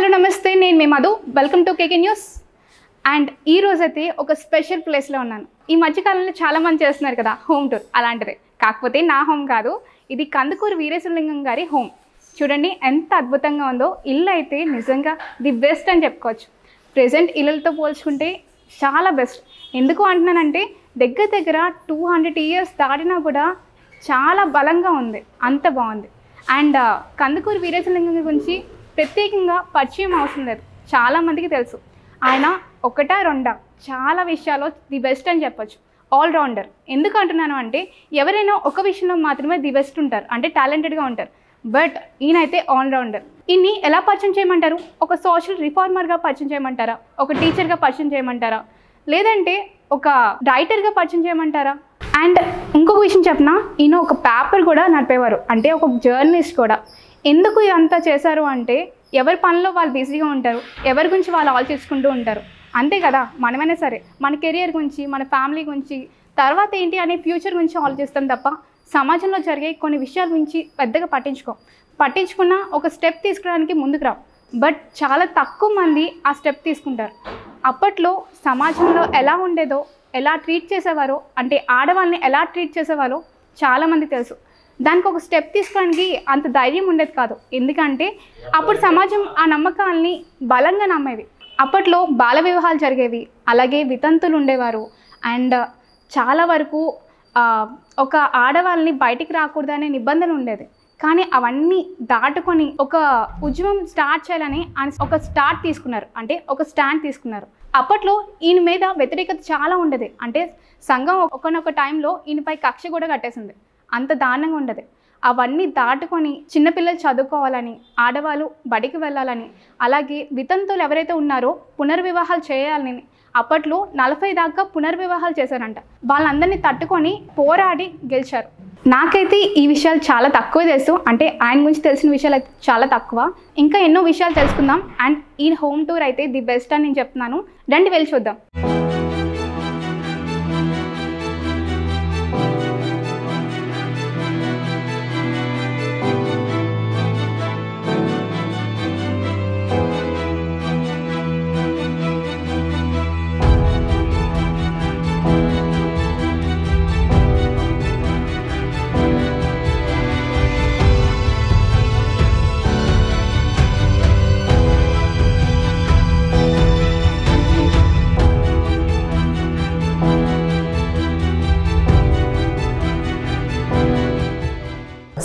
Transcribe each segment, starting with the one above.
Hello నమస్తే, నేను మీ Madhu. Welcome to KK news. And ఈ రోజైతే ఒక స్పెషల్ ప్లేస్లో ఉన్నాను. ఈ మధ్యకాలంలో చాలామంది చేస్తున్నారు కదా హోమ్ టూర్, అలాంటిదే. కాకపోతే నా హోమ్ కాదు, ఇది కందుకూరు వీరేశలింగం గారి హోమ్. చూడండి ఎంత అద్భుతంగా ఉందో. ఇల్లు అయితే నిజంగా ది బెస్ట్ అని చెప్పుకోవచ్చు. ప్రెజెంట్ ఇళ్ళతో పోల్చుకుంటే చాలా బెస్ట్. ఎందుకు అంటున్నానంటే దగ్గర దగ్గర 200 years దాటినా కూడా చాలా బలంగా ఉంది, అంత బాగుంది. అండ్ కందుకూరు వీరేశలింగం గురించి ప్రత్యేకంగా పరిచయం అవసరం లేదు, చాలామందికి తెలుసు. ఆయన ఒకటా రెండా చాలా విషయాల్లో ది బెస్ట్ అని చెప్పొచ్చు. ఆల్రౌండర్. ఎందుకు అంటున్నాను అంటే ఎవరైనా ఒక విషయంలో మాత్రమే ది బెస్ట్ ఉంటారు, అంటే టాలెంటెడ్గా ఉంటారు. బట్ ఈయనైతే ఆల్రౌండర్. ఈయన్ని ఎలా పరిచయం చేయమంటారు? ఒక సోషల్ రిఫార్మర్గా పరిచయం చేయమంటారా? ఒక టీచర్గా పరిచయం చేయమంటారా? లేదంటే ఒక రైటర్గా పరిచయం చేయమంటారా? అండ్ ఇంకొక విషయం చెప్పినా, ఈయన ఒక పేపర్ కూడా నడిపేవారు, అంటే ఒక జర్నలిస్ట్ కూడా. ఎందుకు ఇదంతా చేశారు అంటే ఎవరి పనిలో వాళ్ళు బిజీగా ఉంటారు, ఎవరి గురించి వాళ్ళు ఆలోచించుకుంటూ ఉంటారు, అంతే కదా. మనమైనా సరే మన కెరియర్ గురించి, మన ఫ్యామిలీ గురించి, తర్వాత ఏంటి అనే ఫ్యూచర్ గురించి ఆలోచిస్తాం తప్ప సమాజంలో జరిగే కొన్ని విషయాల గురించి పెద్దగా పట్టించుకున్నా ఒక స్టెప్ తీసుకోవడానికి ముందుకు రావు. బట్ చాలా తక్కువ మంది ఆ స్టెప్ తీసుకుంటారు. అప్పట్లో సమాజంలో ఎలా ఉండేదో, ఎలా ట్రీట్ చేసేవారో, అంటే ఆడవాళ్ళని ఎలా ట్రీట్ చేసేవారో చాలామంది తెలుసు. దానికి ఒక స్టెప్ తీసుకోవడానికి అంత ధైర్యం ఉండేది కాదు. ఎందుకంటే అప్పుడు సమాజం ఆ నమ్మకాలని బలంగా నమ్మేది. అప్పట్లో బాల వివాహాలు జరిగేవి, అలాగే వితంతులు ఉండేవారు. అండ్ చాలా వరకు ఒక ఆడవాళ్ళని బయటికి రాకూడదనే నిబంధనలు ఉండేది. కానీ అవన్నీ దాటుకొని ఒక ఉద్యమం స్టార్ట్ చేయాలని ఒక స్టార్ట్ తీసుకున్నారు, అంటే ఒక స్టాండ్ తీసుకున్నారు. అప్పట్లో ఈయన మీద వ్యతిరేకత చాలా ఉండేది. అంటే సంఘం ఒకనొక టైంలో ఈయనపై కక్ష కూడా కట్టేసింది, అంత దారుణంగా ఉండదు. అవన్నీ దాటుకొని చిన్నపిల్లలు చదువుకోవాలని, ఆడవాళ్ళు బడికి వెళ్ళాలని, అలాగే వితంతులు ఎవరైతే ఉన్నారో పునర్వివాహాలు చేయాలని అప్పట్లో 40 దాకా పునర్వివాహాలు చేశారంట. వాళ్ళందరినీ తట్టుకొని పోరాడి గెలిచారు. నాకైతే ఈ విషయాలు చాలా తక్కువ తెలుసు, అంటే ఆయన గురించి తెలిసిన విషయాలు అయితే చాలా తక్కువ. ఇంకా ఎన్నో విషయాలు తెలుసుకుందాం. అండ్ ఈ హోమ్ టూర్ అయితే ది బెస్ట్ అని నేను చెప్తున్నాను. రండి వెళ్ళి చూద్దాం.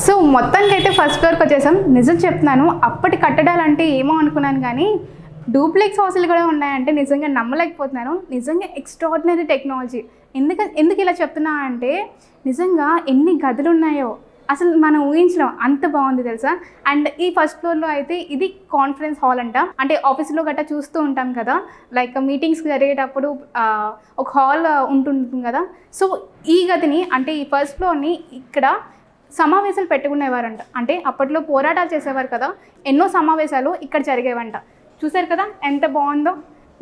సో మొత్తానికి అయితే ఫస్ట్ ఫ్లోర్కి వచ్చేసాం. నిజం చెప్తున్నాను, అప్పటి కట్టడాలు అంటే ఏమో అనుకున్నాను, కానీ డూప్లెక్స్ హౌస్లు కూడా ఉన్నాయంటే నిజంగా నమ్మలేకపోతున్నాను. నిజంగా ఎక్స్ట్రాడినరీ టెక్నాలజీ. ఎందుకు ఇలా చెప్తున్నా అంటే నిజంగా ఎన్ని గదులు ఉన్నాయో అసలు మనం ఊహించలేం, అంత బాగుంది తెలుసా. అండ్ ఈ ఫస్ట్ ఫ్లోర్లో అయితే ఇది కాన్ఫరెన్స్ హాల్ అంట. అంటే ఆఫీస్లో గట్టా చూస్తూ ఉంటాం కదా, లైక్ మీటింగ్స్ జరిగేటప్పుడు ఒక హాల్ ఉంటుంటుంది కదా. సో ఈ గదిని, అంటే ఈ ఫస్ట్ ఫ్లోర్ని ఇక్కడ సమావేశాలు పెట్టుకునేవారంట. అంటే అప్పట్లో పోరాటాలు చేసేవారు కదా, ఎన్నో సమావేశాలు ఇక్కడ జరిగేవంట. చూసారు కదా ఎంత బాగుందో.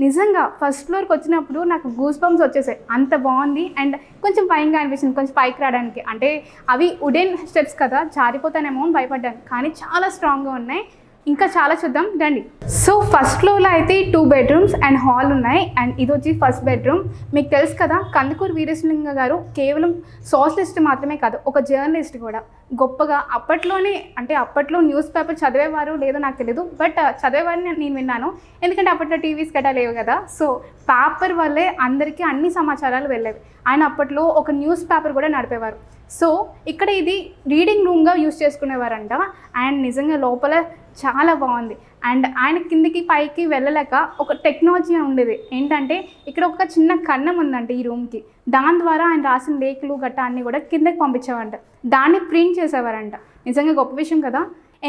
నిజంగా ఫస్ట్ ఫ్లోర్కి వచ్చినప్పుడు నాకు గూస్ బంప్స్ వచ్చేసాయి, అంత బాగుంది. అండ్ కొంచెం భయంగా అనిపించింది కొంచెం పైకి రావడానికి. అంటే అవి వుడెన్ స్టెప్స్ కదా, జారిపోతానేమో అని భయపడ్డాను, కానీ చాలా స్ట్రాంగ్గా ఉన్నాయి. ఇంకా చాలా చూద్దాం రండి. సో ఫస్ట్ ఫ్లోర్లో అయితే 2 bedrooms అండ్ హాల్ ఉన్నాయి. అండ్ ఇది వచ్చి ఫస్ట్ బెడ్రూమ్. మీకు తెలుసు కదా, కందుకూరు వీరేశలింగం గారు కేవలం సోషలిస్ట్ మాత్రమే కాదు, ఒక జర్నలిస్ట్ కూడా. గొప్పగా అప్పట్లో న్యూస్ పేపర్ చదివేవారు లేదో నాకు తెలియదు, బట్ చదివేవారిని నేను విన్నాను. ఎందుకంటే అప్పట్లో టీవీస్ గట్టా లేవు కదా. సో పేపర్ వల్లే అందరికీ అన్ని సమాచారాలు వెళ్ళేవి. ఆయన అప్పట్లో ఒక న్యూస్ పేపర్ కూడా నడిపేవారు. సో ఇక్కడ ఇది రీడింగ్ రూమ్గా యూజ్ చేసుకునేవారంట. అండ్ నిజంగా లోపల చాలా బాగుంది. అండ్ ఆయన కిందికి పైకి వెళ్ళలేక ఒక టెక్నాలజీ ఉండేది. ఏంటంటే ఇక్కడ ఒక చిన్న కన్నం ఉందంట ఈ రూమ్కి. దాని ద్వారా ఆయన రాసిన లేఖలు గట్టా అన్నీ కూడా కిందకి పంపించేవారంట. దాన్ని ప్రింట్ చేసేవారంట. నిజంగా గొప్ప విషయం కదా.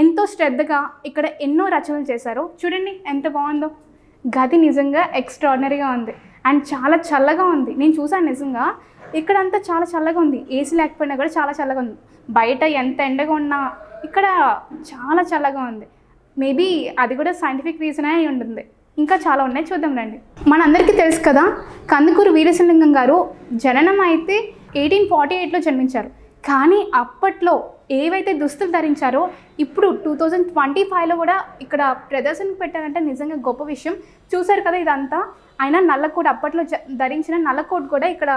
ఎంతో శ్రద్ధగా ఇక్కడ ఎన్నో రచనలు చేశారు. చూడండి ఎంత బాగుందో. గది నిజంగా ఎక్స్ట్రాడినరీగా ఉంది. అండ్ చాలా చల్లగా ఉంది. నేను చూసాను నిజంగా ఇక్కడంతా చాలా చల్లగా ఉంది. ఏసీ లేకపోయినా కూడా చాలా చల్లగా ఉంది. బయట ఎంత ఎండగా ఉన్నా ఇక్కడ చాలా చల్లగా ఉంది. మేబీ అది కూడా సైంటిఫిక్ రీజన్ అయి ఉంటుంది. ఇంకా చాలా ఉన్నాయి, చూద్దాం రండి. మనందరికీ తెలుసు కదా, కందుకూరు వీరేశలింగం గారు జననం అయితే 1848లో జన్మించారు. కానీ అప్పట్లో ఏవైతే దుస్తులు ధరించారో ఇప్పుడు 2025లో కూడా ఇక్కడ ప్రదర్శనకు పెట్టారంటే నిజంగా గొప్ప విషయం. చూసారు కదా ఇదంతా. ఆయన నల్లకోట్ అప్పట్లో ధరించిన నల్లకోట్ కూడా ఇక్కడ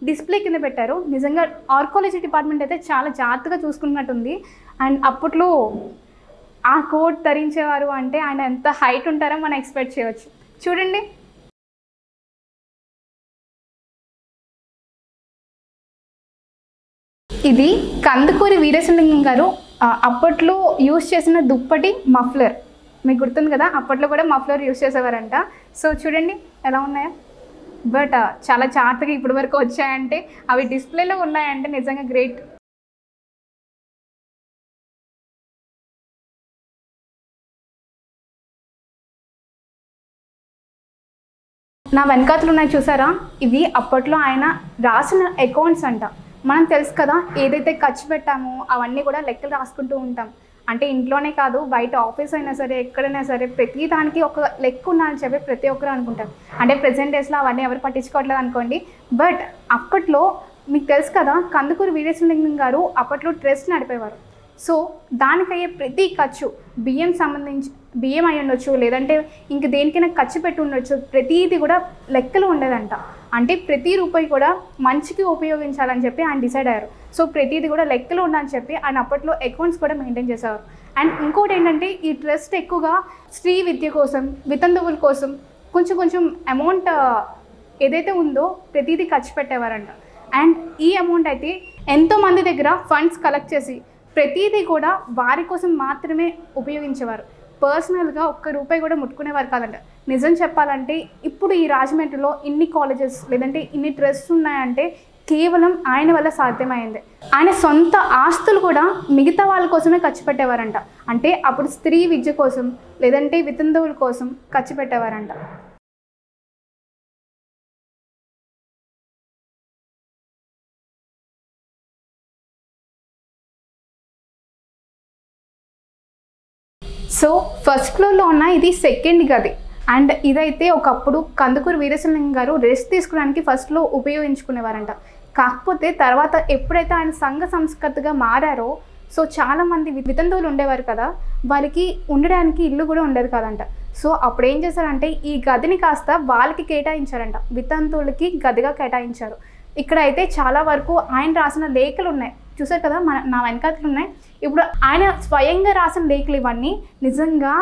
డిస్ప్లే కింద పెట్టారు. నిజంగా ఆర్కాలజీ డిపార్ట్మెంట్ అయితే చాలా జాగ్రత్తగా చూసుకున్నట్టుంది. అండ్ అప్పట్లో ఆ కోట్ ధరించేవారు అంటే ఆయన ఎంత హైట్ ఉంటారో మనం ఎక్స్పెక్ట్ చేయవచ్చు. చూడండి. ఇది కందుకూరి వీరేశలింగం గారు అప్పట్లో యూజ్ చేసిన దుప్పటి మఫ్లర్. మీకు గుర్తుంది కదా, అప్పట్లో కూడా మఫ్లర్ యూజ్ చేసేవారంట. సో చూడండి ఎలా ఉన్నాయో. బట్ చాలా జాగ్రత్తగా ఇప్పటి వరకు వచ్చాయంటే, అవి డిస్ప్లేలో ఉన్నాయంటే నిజంగా గ్రేట్. నా వెనకాతలు ఉన్నాయి చూసారా, ఇవి అప్పట్లో ఆయన రాసిన అకౌంట్స్ అంట. మనం తెలుసు కదా, ఏదైతే ఖర్చు పెట్టామో అవన్నీ కూడా లెక్కలు రాసుకుంటూ ఉంటాం. అంటే ఇంట్లోనే కాదు, బయట ఆఫీస్ అయినా సరే, ఎక్కడైనా సరే ప్రతి దానికి ఒక లెక్క ఉందని చెప్పి ప్రతి ఒక్కరు అనుకుంటారు. అంటే ప్రెజెంట్ డేస్లో అవన్నీ ఎవరు పట్టించుకోవట్లేదు అనుకోండి. బట్ అప్పట్లో మీకు తెలుసు కదా, కందుకూరి వీరేశలింగం గారు అప్పట్లో ట్రస్ట్ నడిపేవారు. సో దానికయ్యే ప్రతి ఖర్చు, బియ్యం అయి ఉండొచ్చు, లేదంటే ఇంక దేనికైనా ఖర్చు పెట్టి ఉండొచ్చు, ప్రతిదీ కూడా లెక్కలు ఉండేదంట. అంటే ప్రతి రూపాయి కూడా మంచికి ఉపయోగించాలని చెప్పి ఆయన డిసైడ్ అయ్యారు. సో ప్రతిదీ కూడా లెక్కలు ఉండాలని చెప్పి ఆయన అప్పట్లో అకౌంట్స్ కూడా మెయింటైన్ చేసేవారు. అండ్ ఇంకోటి ఏంటంటే, ఈ ట్రస్ట్ ఎక్కువగా స్త్రీ విద్య కోసం, వితంతువుల కోసం కొంచెం అమౌంట్ ఏదైతే ఉందో ప్రతిదీ ఖర్చు పెట్టేవారంట. అండ్ ఈ అమౌంట్ అయితే ఎంతోమంది దగ్గర ఫండ్స్ కలెక్ట్ చేసి ప్రతిదీ కూడా వారి కోసం మాత్రమే ఉపయోగించేవారు. పర్సనల్గా ఒక్క రూపాయి కూడా ముట్టుకునేవారు కాదంట. నిజం చెప్పాలంటే ఇప్పుడు ఈ రాజమండ్రిలో ఇన్ని కాలేజెస్ లేదంటే ఇన్ని ట్రస్ట్స్ ఉన్నాయంటే కేవలం ఆయన వల్ల సాధ్యమైంది. ఆయన సొంత ఆస్తులు కూడా మిగతా వాళ్ళ కోసమే ఖర్చు పెట్టేవారంట. అంటే అప్పుడు స్త్రీ విద్య కోసం లేదంటే వితంతువుల కోసం ఖర్చు పెట్టేవారంట. సో ఫస్ట్ ఫ్లోర్లో ఉన్న ఇది సెకండ్ గది. అండ్ ఇదైతే ఒకప్పుడు కందుకూరి వీరేశలింగం గారు రెస్ట్ తీసుకోవడానికి ఫస్ట్లో ఉపయోగించుకునేవారంట. కాకపోతే తర్వాత ఎప్పుడైతే ఆయన సంఘ సంస్కృతిగా మారారో, సో చాలామంది వితంతువులు ఉండేవారు కదా, వాళ్ళకి ఉండడానికి ఇల్లు కూడా ఉండేది కాదంట. సో అప్పుడు ఏం చేశారంటే, ఈ గదిని కాస్త వాళ్ళకి కేటాయించారంట, వితంతువులకి గదిగా కేటాయించారు. ఇక్కడ అయితే చాలా వరకు ఆయన రాసిన లేఖలు ఉన్నాయి చూసారు కదా, నా వెనకాతలు ఉన్నాయి. ఇప్పుడు ఆయన స్వయంగా రాసిన లేఖలు ఇవన్నీ నిజంగా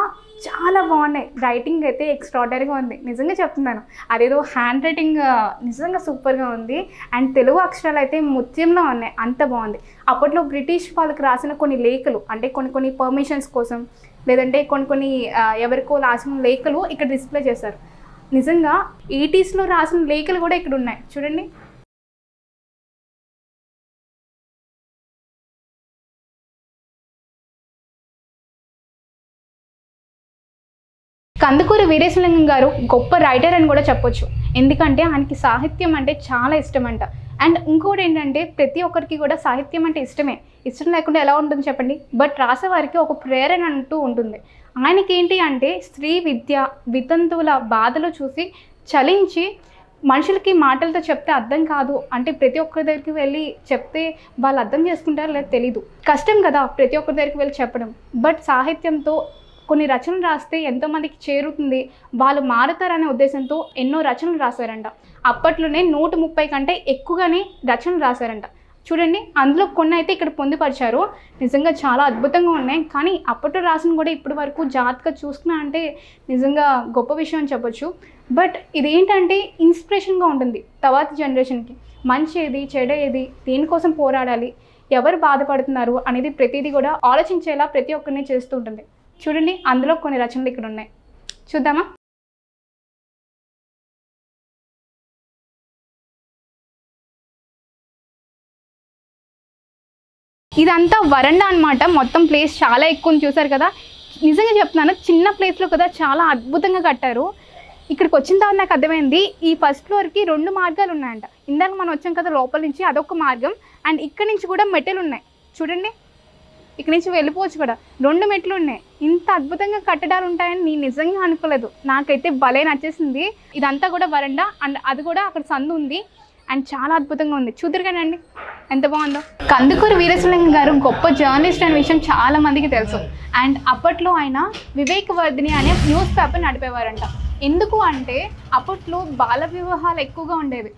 చాలా బాగున్నాయి. రైటింగ్ అయితే ఎక్స్ట్రాడనరీగా ఉంది, నిజంగా చెప్తున్నాను. అదేదో హ్యాండ్ రైటింగ్ నిజంగా సూపర్గా ఉంది. అండ్ తెలుగు అక్షరాలు అయితే ముత్యంలో ఉన్నాయి, అంత బాగుంది. అప్పట్లో బ్రిటిష్ వాళ్ళకి రాసిన కొన్ని లేఖలు, అంటే కొన్ని పర్మిషన్స్ కోసం లేదంటే కొన్ని ఎవరికో రాసిన లేఖలు ఇక్కడ డిస్ప్లే చేశారు. నిజంగా 80sలో రాసిన లేఖలు కూడా ఇక్కడ ఉన్నాయి చూడండి. కందుకూరి వీరేశలింగం గారు గొప్ప రైటర్ అని కూడా చెప్పొచ్చు. ఎందుకంటే ఆయనకి సాహిత్యం అంటే చాలా ఇష్టం అంట. అండ్ ఇంకోటి ఏంటంటే, ప్రతి ఒక్కరికి కూడా సాహిత్యం అంటే ఇష్టమే. ఇష్టం లేకుండా ఎలా ఉంటుంది చెప్పండి. బట్ రాసేవారికి ఒక ప్రేరణ అంటూ ఉంటుంది. ఆయనకి ఏంటి అంటే, స్త్రీ విద్య, వితంతువుల బాధలు చూసి చలించి, మనుషులకి మాటలతో చెప్తే అర్థం కాదు అంటే ప్రతి ఒక్కరి దగ్గరికి వెళ్ళి చెప్తే వాళ్ళు అర్థం చేసుకుంటారో లేదో తెలీదు, కష్టం కదా ప్రతి ఒక్కరి దగ్గరికి వెళ్ళి చెప్పడం. బట్ సాహిత్యంతో కొన్ని రచనలు రాస్తే ఎంతోమందికి చేరుతుంది, వాళ్ళు మారుతారనే ఉద్దేశంతో ఎన్నో రచనలు రాశారంట. అప్పట్లోనే 130 కంటే ఎక్కువగానే రచనలు రాశారంట. చూడండి, అందులో కొన్ని అయితే ఇక్కడ పొందుపరిచారు. నిజంగా చాలా అద్భుతంగా ఉన్నాయి. కానీ అప్పట్లో రాసిన కూడా ఇప్పటి వరకు జాగ్రత్తగా చూసుకున్నా అంటే నిజంగా గొప్ప విషయం అని చెప్పొచ్చు. బట్ ఇదేంటంటే ఇన్స్పిరేషన్గా ఉంటుంది తర్వాత జనరేషన్కి. మంచి ఏది, చెడు ఏది, దేనికోసం పోరాడాలి, ఎవరు బాధపడుతున్నారు అనేది ప్రతిదీ కూడా ఆలోచించేలా ప్రతి ఒక్కరిని చేస్తూ ఉంటుంది. చూడండి, అందులో కొన్ని రచనలు ఇక్కడ ఉన్నాయి, చూద్దామా? ఇదంతా వరండా అనమాట. మొత్తం ప్లేస్ చాలా ఎక్కువ ఉంది చూసారు కదా. నిజంగా చెప్తున్నాను, చిన్న ప్లేస్లో కదా చాలా అద్భుతంగా కట్టారు. ఇక్కడికి వచ్చిన తర్వాత నాకు అర్థమైంది, ఈ ఫస్ట్ ఫ్లోర్కి 2 మార్గాలు ఉన్నాయంట. ఇందాక మనం వచ్చాం కదా లోపల నుంచి, అదొక మార్గం. అండ్ ఇక్కడ నుంచి కూడా మెట్లు ఉన్నాయి చూడండి, ఇక్కడ నుంచి వెళ్ళిపోవచ్చు కూడా. 2 మెట్లు ఉన్నాయి. ఇంత అద్భుతంగా కట్టడాలు ఉంటాయని నేను నిజంగా అనుకోలేదు. నాకైతే భలే నచ్చేసింది. ఇదంతా కూడా వరండా. అండ్ అది కూడా అక్కడ సందు ఉంది. అండ్ చాలా అద్భుతంగా ఉంది, చూద్దరు కదండి. ఎంత బాగుందో. కందుకూరి వీరేశలింగం గారు గొప్ప జర్నలిస్ట్ అనే విషయం చాలా మందికి తెలుసు. అండ్ అప్పట్లో ఆయన వివేకవర్ధిని అనే న్యూస్ పేపర్ నడిపేవారంట. ఎందుకు అంటే అప్పట్లో బాల వివాహాలు ఎక్కువగా ఉండేవి.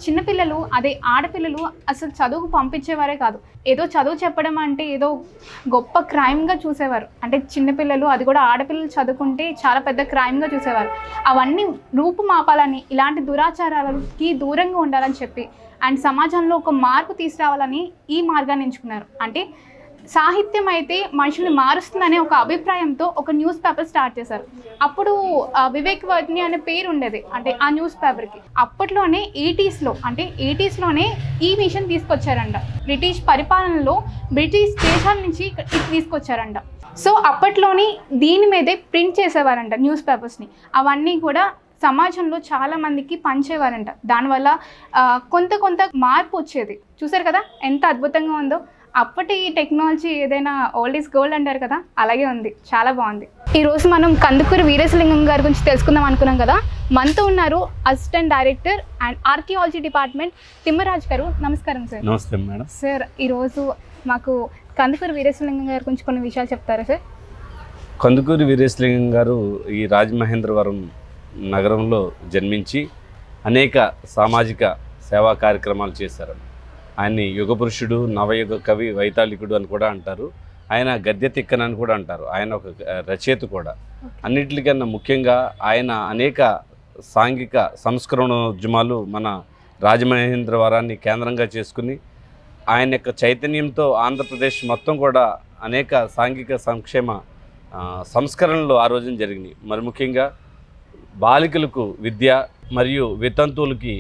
చిన్నపిల్లలు, అదే ఆడపిల్లలు అసలు చదువుకు పంపించేవారే కాదు. ఏదో చదువు చెప్పడం అంటే ఏదో గొప్ప క్రైమ్గా చూసేవారు. అంటే చిన్నపిల్లలు, అది కూడా ఆడపిల్లలు చదువుకుంటే చాలా పెద్ద క్రైమ్గా చూసేవారు. అవన్నీ రూపుమాపాలని, ఇలాంటి దురాచారాలకి దూరంగా ఉండాలని చెప్పి అండ్ సమాజంలో ఒక మార్పు తీసుకురావాలని ఈ మార్గాన్ని ఎంచుకున్నారు. అంటే సాహిత్యం అయితే మనుషుల్ని మారుస్తుందనే ఒక అభిప్రాయంతో ఒక న్యూస్ పేపర్ స్టార్ట్ చేశారు. అప్పుడు వివేకవర్ధిని అనే పేరు ఉండేది అంటే ఆ న్యూస్ పేపర్కి. అప్పట్లోనే 80స్లోనే ఈ మిషన్ తీసుకొచ్చారంట. బ్రిటిష్ పరిపాలనలో బ్రిటిష్ దేశాల నుంచి తీసుకొచ్చారంట. సో అప్పట్లోనే దీని మీదే ప్రింట్ చేసేవారంట న్యూస్ పేపర్స్ని. అవన్నీ కూడా సమాజంలో చాలామందికి పంచేవారంట. దానివల్ల కొంత మార్పు వచ్చేది. చూసారు కదా ఎంత అద్భుతంగా ఉందో. అప్పటి టెక్నాలజీ ఏదైనా ఓల్డ్ ఈజ్ గోల్డ్ అంటారు కదా, అలాగే ఉంది. చాలా బాగుంది. ఈరోజు మనం కందుకూరి వీరేశలింగం గారి గురించి తెలుసుకుందాం అనుకున్నాం కదా. మనతో ఉన్నారు assistant director and archaeology department Thimmaraj గారు. నమస్కారం సార్. నమస్తే మేడం. సార్, ఈరోజు మాకు కందుకూరి వీరేశలింగం గారి గురించి కొన్ని విషయాలు చెప్తారా సార్? కందుకూరి వీరేశలింగం గారు ఈ రాజమహేంద్రవరం నగరంలో జన్మించి అనేక సామాజిక సేవా కార్యక్రమాలు చేశారు. ఆయన్ని యుగపురుషుడు, నవయుగ కవి, వైతాళికుడు అని కూడా అంటారు. ఆయన గద్య తిక్కనని కూడా అంటారు. ఆయన ఒక రచయిత కూడా. అన్నిటికన్నా ముఖ్యంగా ఆయన అనేక సాంఘిక సంస్కరణోద్యమాలు మన రాజమహేంద్రవరాన్ని కేంద్రంగా చేసుకుని ఆయన యొక్క చైతన్యంతో ఆంధ్రప్రదేశ్ మొత్తం కూడా అనేక సాంఘిక సంక్షేమ సంస్కరణలు ఆ రోజున జరిగినాయి. మరి ముఖ్యంగా బాలికలకు విద్య మరియు వితంతువులకి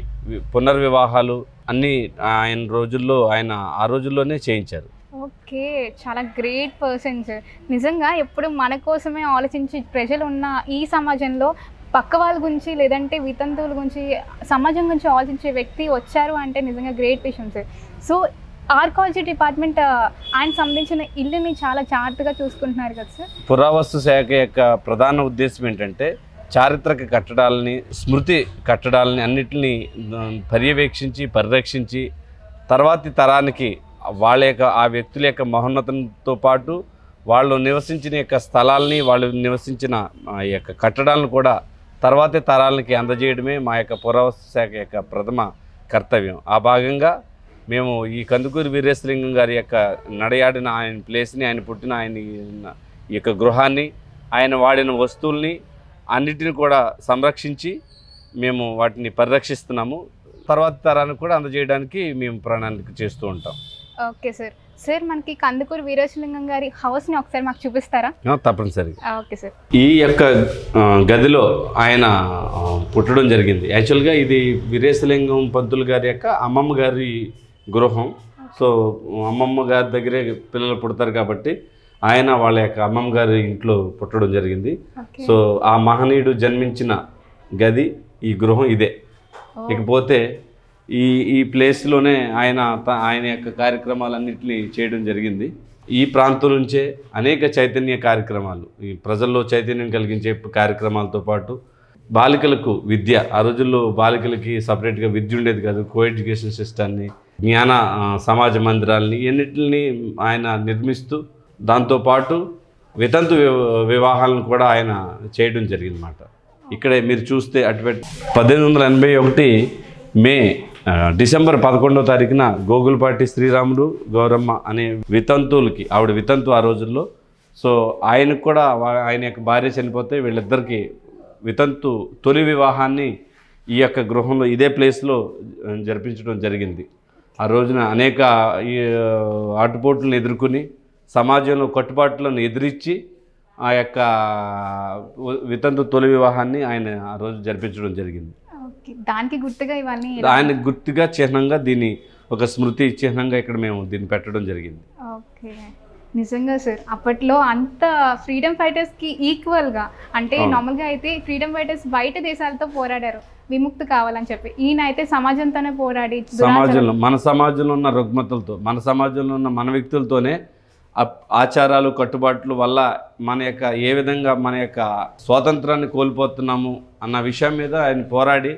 పునర్వివాహాలు అన్నీ ఆయన ఆ రోజుల్లోనే చేయించారు. ఓకే, చాలా గ్రేట్ పర్సన్ సార్. నిజంగా ఎప్పుడు మన కోసమే ఆలోచించి ప్రజలు ఉన్న ఈ సమాజంలో పక్క వాళ్ళ గురించి లేదంటే వితంతువుల గురించి, సమాజం గురించి ఆలోచించే వ్యక్తి వచ్చారు అంటే నిజంగా గ్రేట్ విషయం సార్. సో ఆర్కియాలజీ డిపార్ట్మెంట్ ఆయన సంబంధించిన ఇల్లుని చాలా జాగ్రత్తగా చూసుకుంటున్నారు కదా సార్. పురావస్తు శాఖ యొక్క ప్రధాన ఉద్దేశం ఏంటంటే చారిత్రక కట్టడాలని, స్మృతి కట్టడాలని అన్నిటినీ పర్యవేక్షించి పరిరక్షించి తర్వాతి తరానికి వాళ్ళ యొక్క ఆ వ్యక్తుల యొక్క మహోన్నతంతో పాటు వాళ్ళు నివసించిన యొక్క స్థలాల్ని, వాళ్ళు నివసించిన యొక్క కట్టడాలను కూడా తర్వాతి తరాలకి అందజేయడమే మా యొక్క పురావస్తు శాఖ యొక్క ప్రథమ కర్తవ్యం. ఆ భాగంగా మేము ఈ కందుకూరి వీరేశలింగం గారి యొక్క నడయాడిన ఆయన ప్లేస్ని, ఆయన పుట్టిన ఆయన ఈ యొక్క గృహాన్ని, ఆయన వాడిన వస్తువుల్ని అన్నిటిని కూడా సంరక్షించి మేము వాటిని పరిరక్షిస్తున్నాము. తర్వాత తరానికి కూడా అందజేయడానికి మేము ప్రణాళిక చేస్తూ ఉంటాం. Okay sir. సార్, మనకి కందుకూరి వీరేశలింగం గారి హౌస్ని ఒకసారి మాకు చూపిస్తారా? తప్పనిసరిగా. Okay sir. ఈ యొక్క గదిలో ఆయన పుట్టడం జరిగింది. యాక్చువల్గా ఇది వీరేశలింగం పంతులు గారి యొక్క అమ్మమ్మ గారి గృహం. సో అమ్మమ్మ గారి దగ్గరే పిల్లలు పుడతారు కాబట్టి ఆయన వాళ్ళ యొక్క అమ్మమ్మ గారి ఇంట్లో పుట్టడం జరిగింది. సో ఆ మహనీయుడు జన్మించిన గది, ఈ గృహం ఇదే. ఇకపోతే ఈ ప్లేస్లోనే ఆయన యొక్క కార్యక్రమాలన్నింటినీ చేయడం జరిగింది. ఈ ప్రాంతం నుంచే అనేక చైతన్య కార్యక్రమాలు, ఈ ప్రజల్లో చైతన్యం కలిగించే కార్యక్రమాలతో పాటు బాలికలకు విద్య, ఆ రోజుల్లో బాలికలకి సపరేట్గా విద్య ఉండేది కాదు. కో ఎడ్యుకేషన్ సిస్టాన్ని, జ్ఞాన సమాజ మందిరాలని ఎన్నిటిని ఆయన నిర్మిస్తూ దాంతోపాటు వితంతు వివాహాలను కూడా ఆయన చేయడం జరిగిందన్నమాట. ఇక్కడే మీరు చూస్తే అటుపెట్టి 1881 మే డిసెంబర్ 11వ తారీఖున గోగులపాటి శ్రీరాముడు గౌరమ్మ అనే వితంతువులకి, ఆవిడ వితంతు ఆ రోజుల్లో. సో ఆయనకు కూడా ఆయన యొక్క భార్య చనిపోతే వీళ్ళిద్దరికీ వితంతు తొలి వివాహాన్ని ఈ యొక్క గృహంలో ఇదే ప్లేస్లో జరిపించడం జరిగింది. ఆ రోజున అనేక ఆటుపోట్లను ఎదుర్కొని సమాజంలో కట్టుబాట్లను ఎదిరించి ఆ యొక్క వితంతు తొలి వివాహాన్ని ఆయన ఆ రోజు జరిపించడం జరిగింది. దానికి గుర్తుగా ఇవన్నీ ఆయన గుర్తుగా చిహ్నంగా దీన్ని ఒక స్మృతి చిహ్నంగా ఇక్కడ మేము దీన్ని పెట్టడం జరిగింది. ఓకే, నిజంగా సార్ అప్పట్లో అంత ఫ్రీడమ్ ఫైటర్స్కి ఈక్వల్గా, అంటే నార్మల్గా అయితే ఫ్రీడమ్ ఫైటర్స్ బయట దేశాలతో పోరాడారు విముక్తి కావాలని చెప్పి, ఈయన అయితే సమాజంతోనే పోరాడి సమాజంలో మన సమాజంలో ఉన్న రుగ్మతలతో, మన సమాజంలో ఉన్న మన వ్యక్తులతోనే ఆచారాలు కట్టుబాట్ల వల్ల మన యొక్క ఏ విధంగా మన యొక్క స్వాతంత్రాన్ని కోల్పోతున్నాము అన్న విషయం మీద ఆయన పోరాడి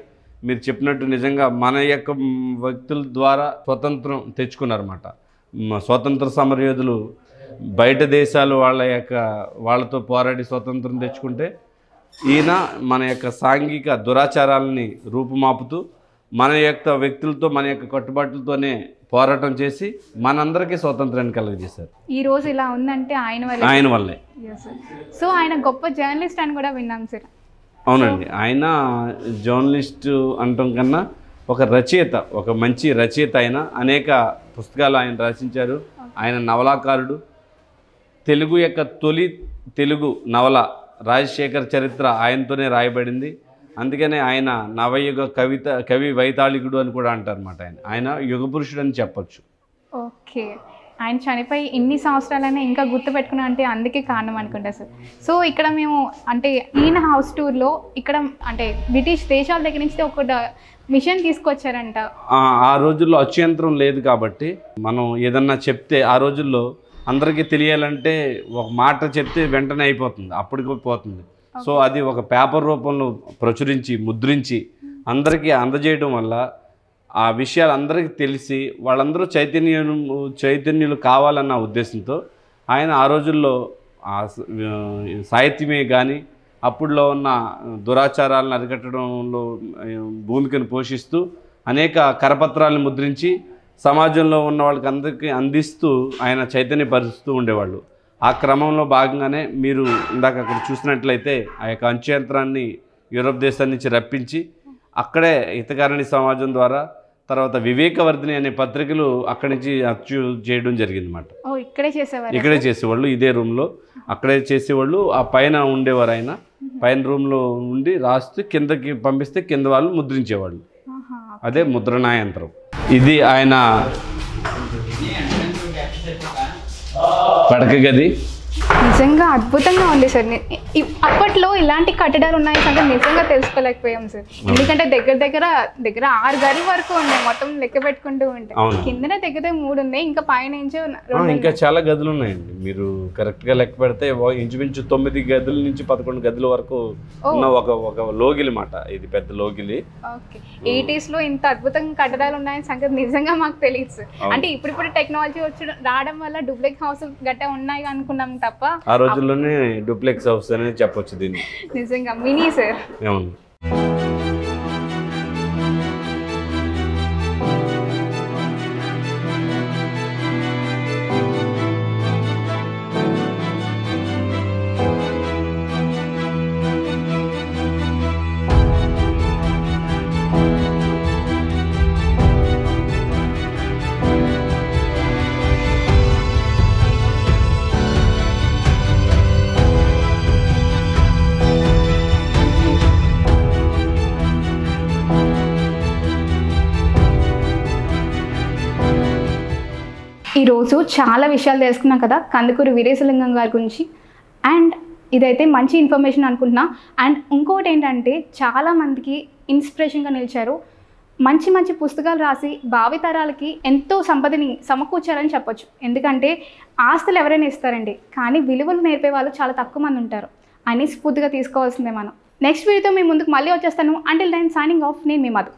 మీరు చెప్పినట్టు నిజంగా మన యొక్క వ్యక్తుల ద్వారా స్వతంత్రం తెచ్చుకున్నారన్నమాట. స్వతంత్ర సమరయోధులు బయట దేశాలు వాళ్ళతో పోరాడి స్వతంత్రం తెచ్చుకుంటే ఈయన మన యొక్క సాంఘిక దురాచారాలని రూపుమాపుతూ మన యొక్క వ్యక్తులతో మన యొక్క కట్టుబాట్లతోనే పోరాటం చేసి మనందరికీ స్వాతంత్రాన్ని కలుగజేశారు. ఈ రోజు ఇలా ఉందంటే ఆయన వల్లే. సో ఆయన గొప్ప జర్నలిస్ట్ అని కూడా విన్నాం సార్. అవునండి, ఆయన జర్నలిస్ట్ అనటం కన్నా ఒక రచయిత, ఒక మంచి రచయిత. ఆయన అనేక పుస్తకాలు ఆయన రచించారు. ఆయన నవలాకారుడు. తెలుగు యొక్క తొలి తెలుగు నవల రాజశేఖర చరిత్ర ఆయనతోనే రాయబడింది. అందుకనే ఆయన నవయుగ కవి వైతాళికుడు అని కూడా అంటారు అన్నమాట. ఆయన యుగ పురుషుడు అని చెప్పచ్చు. ఓకే, ఆయన చనిపోయి ఇన్ని సంవత్సరాలైనా ఇంకా గుర్తుపెట్టుకున్నా అంటే అందుకే కారణం అనుకుంటా సార్. సో ఇక్కడ మేము అంటే ఈయన హౌస్ టూర్లో ఇక్కడ అంటే బ్రిటిష్ దేశాల దగ్గర నుంచి ఒక మిషన్ తీసుకొచ్చారంట. ఆ రోజుల్లో అత్యంతరం లేదు కాబట్టి మనం ఏదన్నా చెప్తే ఆ రోజుల్లో అందరికీ తెలియాలంటే ఒక మాట చెప్తే వెంటనే అయిపోతుంది, అప్పటికి పోతుంది. సో అది ఒక పేపర్ రూపంలో ప్రచురించి ముద్రించి అందరికీ అందజేయడం వల్ల ఆ విషయాలు అందరికీ తెలిసి వాళ్ళందరూ చైతన్యులు కావాలన్న ఉద్దేశంతో ఆయన ఆ రోజుల్లో సాహిత్యమే కానీ అప్పుడులో ఉన్న దురాచారాలను అరికట్టడంలో భూమికను పోషిస్తూ అనేక కరపత్రాలను ముద్రించి సమాజంలో ఉన్న వాళ్ళకి అందరికీ అందిస్తూ ఆయన చైతన్యపరుస్తూ ఉండేవాళ్ళు. ఆ క్రమంలో భాగంగానే మీరు ఇందాక అక్కడ చూసినట్లయితే ఆ యొక్క అంచుయంత్రాన్ని యూరోప్ దేశం నుంచి రప్పించి అక్కడే హితకారిణి సమాజం ద్వారా తర్వాత వివేకవర్ధిని అనే పత్రికలు అక్కడి నుంచి అచ్చు చేయడం జరిగింది అన్నమాట. ఇక్కడే చేసేవాళ్ళు, ఇదే రూమ్లో అక్కడే చేసేవాళ్ళు. ఆ పైన ఉండేవారు ఆయన, పైన రూమ్లో ఉండి రాస్తూ కిందకి పంపిస్తే కింద వాళ్ళు ముద్రించేవాళ్ళు. అదే ముద్రణా యంత్రం. ఇది ఆయన పడక గది. నిజంగా అద్భుతంగా ఉంది సార్. అప్పట్లో ఇలాంటి కట్టడాలు ఉన్నాయి అంటే నిజంగా తెలుసుకోలేకపోయాం సార్. ఎందుకంటే దగ్గర 6 గదుల వరకు ఉన్నాయి మొత్తం లెక్క పెట్టుకుంటూ ఉంటాయి. కిందనే దగ్గర 3 ఉన్నాయి, ఇంకా పైన ఇంకా చాలా గదులు ఉన్నాయండి. మీరు కరెక్ట్ గా లెక్క పెడితే ఇంచుమించు 9 గదుల నుంచి 11 గదుల వరకు ఉన్న ఒక లోగిలి మాట. ఇది పెద్ద లోగిలి. 80s లో ఇంత అద్భుతంగా కట్టడాలు ఉన్నాయని సంగతి నిజంగా మాకు తెలియదు సార్. అంటే ఇప్పుడు టెక్నాలజీ వచ్చి రావడం వల్ల డూప్లెక్స్ హౌస్ గట్ట ఉన్నాయి అనుకున్నాం తప్ప ఆ రోజుల్లోనే డూప్లెక్స్ హౌస్ అని చెప్పొచ్చు దీన్ని. నిజంగా మినీ సార్. అవును. ఈరోజు చాలా విషయాలు తెలుసుకున్నాం కదా కందుకూరి వీరేశలింగం గారి గురించి. అండ్ ఇదైతే మంచి ఇన్ఫర్మేషన్ అనుకుంటున్నా. అండ్ ఇంకోటి ఏంటంటే చాలామందికి ఇన్స్పిరేషన్గా నిలిచారు. మంచి పుస్తకాలు రాసి భావితరాలకి ఎంతో సంపదని సమకూర్చారని చెప్పొచ్చు. ఎందుకంటే ఆస్తులు ఎవరైనా ఇస్తారండి, కానీ విలువలు నేర్పే వాళ్ళు చాలా తక్కువ మంది ఉంటారు. అని స్ఫూర్తిగా తీసుకోవాల్సిందే మనం. నెక్స్ట్ వీడియోతో మీ ముందుకు మళ్ళీ వచ్చేస్తాను. Until then signing off. నేను మీ మధు.